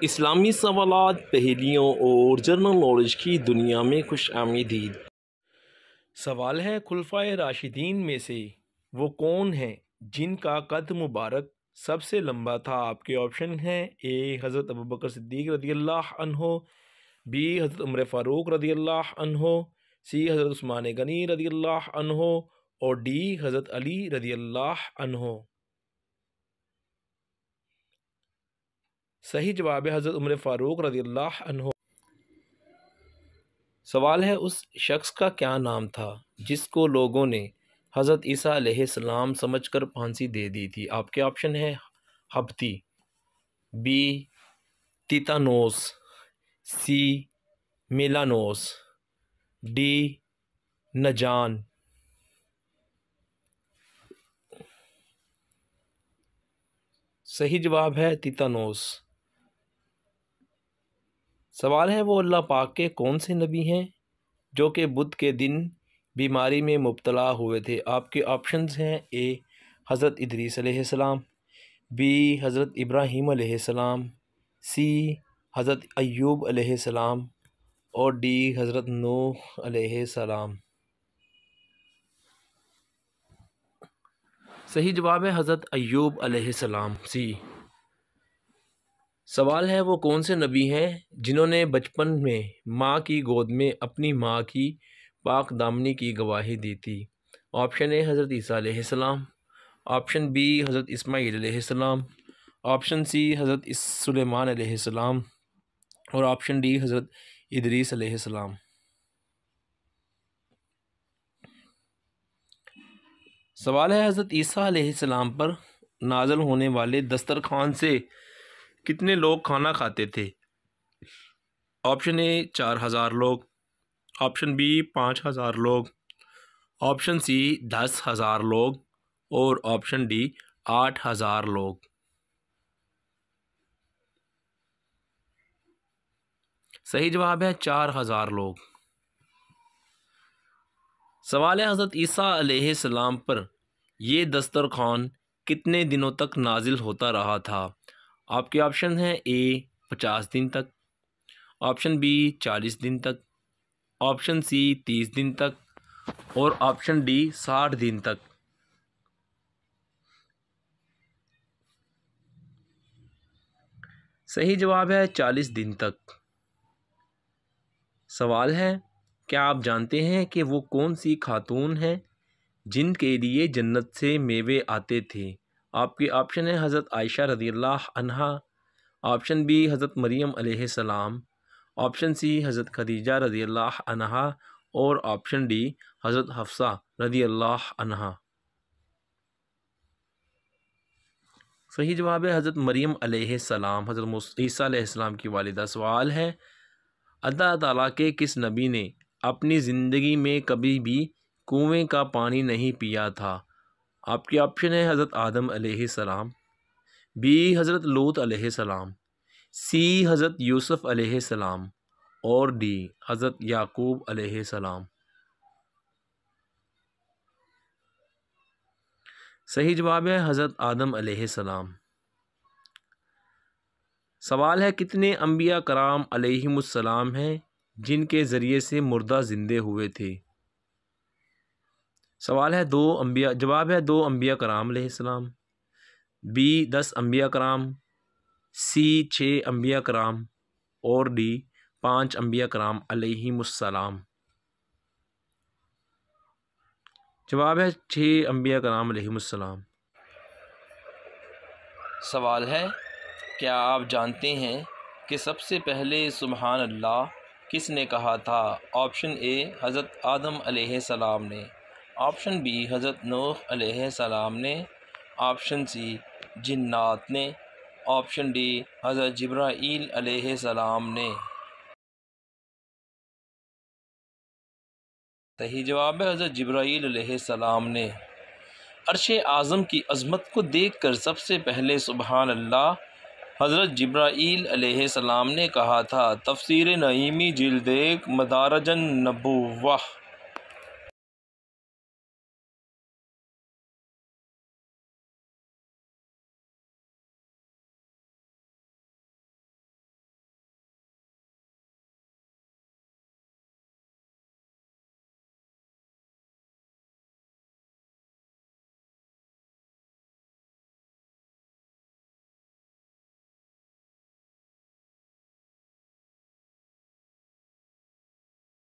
इस्लामी सवालात, पहेलियों और जनरल नॉलेज की दुनिया में खुश आमदीद। सवाल है, खुलफाए राशिदीन में से वो कौन हैं जिनका कद मुबारक सबसे लंबा था? आपके ऑप्शन हैं: ए हज़रत अबू बकर सिद्दीक़ रज़ियल्लाहु अन्हु, बी हज़रत उमर फ़ारूक रज़ियल्लाहु अन्हु, सी हज़रत उस्मान गनी रज़ियल्लाहु अन्हु और डी हज़रत अली रज़ियल्लाहु अन्हु। सही जवाब है हज़रत उमर फ़ारूक रज़ियल्लाहु अन्हु। सवाल है, उस शख्स का क्या नाम था जिसको लोगों ने हज़रत ईसा अलैहिस्सलाम समझकर फांसी दे दी थी? आपके ऑप्शन है: हब्ती, बी तीतानोस, सी मेलानोस, डी नजान। सही जवाब है तीतानोस। सवाल है, वो अल्लाह पाक के कौन से नबी हैं जो कि बुध के दिन बीमारी में मुब्तला हुए थे? आपके ऑप्शंस हैं: ए हज़रत इदरीस अलैहिस्सलाम, बी हज़रत इब्राहीम अलैहिस्सलाम, सी हज़रत अय्यूब अलैहिस्सलाम और डी हज़रत नूह अलैहिस्सलाम। सही जवाब है हज़रत अय्यूब अलैहिस्सलाम, सी। सवाल है, वो कौन से नबी हैं जिन्होंने बचपन में माँ की गोद में अपनी माँ की पाक दामनी की गवाही दी थी? ऑप्शन ए हज़रत ईसा अलैहिस्सलाम, ऑप्शन बी हज़रत इस्माईल अलैहिस्सलाम, ऑप्शन सी हज़रत सुलेमान अलैहिस्सलाम और ऑप्शन डी हज़रत इदरीस अलैहिस्सलाम। सवाल है, हज़रत ईसा अलैहिस्सलाम पर नाज़िल होने वाले दस्तरखान से कितने लोग खाना खाते थे? ऑप्शन ए 4000 लोग, ऑप्शन बी 5000 लोग, ऑप्शन सी 10,000 लोग और ऑप्शन डी 8000 लोग। सही जवाब है 4000 लोग। सवाल है, हज़रत ईसा अलैहिस्सलाम पर ये दस्तरखान कितने दिनों तक नाजिल होता रहा था? आपके ऑप्शन हैं: ए 50 दिन तक, ऑप्शन बी 40 दिन तक, ऑप्शन सी 30 दिन तक और ऑप्शन डी 60 दिन तक। सही जवाब है 40 दिन तक। सवाल है, क्या आप जानते हैं कि वो कौन सी खातून हैं जिनके लिए जन्नत से मेवे आते थे? आपके ऑप्शन है: हज़रत आयशा रज़ियल्लाहु अन्हा, ऑप्शन बी हज़रत मरियम अलैहिस्सलाम, ऑप्शन सी हज़रत खदीजा रज़ियल्लाहु अन्हा और ऑप्शन डी हज़रत हफ्सा रज़ियल्लाहु अन्हा। सही जवाब है हज़रत मरियम अलैहिस्सलाम, हज़रत ईसा अलैहिस्सलाम की वालिदा। सवाल है, अल्लाह ताला के किस नबी ने अपनी ज़िंदगी में कभी भी कुएं का पानी नहीं पिया था? आपके ऑप्शन है: हज़रत आदम अलैहिस्सलाम, बी हज़रत लूत अलैहिस्सलाम, सी हज़रत यूसुफ़ अलैहिस्सलाम और डी हज़रत याकूब अलैहिस्सलाम। सही जवाब है हज़रत आदम अलैहिस्सलाम। सवाल है, कितने अम्बिया कराम अलैहिमुस्सलाम हैं जिनके ज़रिए से मुर्दा ज़िंदे हुए थे? सवाल है, दो अम्बिया। जवाब है 2 अम्बिया कराम अलैहिस्सलाम, बी 10 अम्बिया कराम, सी 6 अम्बिया कराम और डी 5 अम्बिया कराम अलैहिमुस्सलाम। जवाब है 6 अम्बिया कराम अलैहिमुस्सलाम। सवाल है, क्या आप जानते हैं कि सबसे पहले सुबहान अल्लाह किसने कहा था? ऑप्शन ए हज़रत आदम अलैहिस्सलाम ने, ऑप्शन बी हज़रत नूह अलैहिस्सलाम ने, ऑप्शन सी जिन्नात ने, ऑप्शन डी हज़रत जिब्राईल अलैहिस्सलाम ने। सही जवाब है हज़रत जिब्राईल अलैहिस्सलाम ने। अर्श आज़म की अज़मत को देखकर सबसे पहले सुबहान अल्लाह हज़रत जिब्राईल अलैहिस्सलाम ने कहा था। तफ़सीर नईमी जिल्द 1 मदारजन नबुव्वह।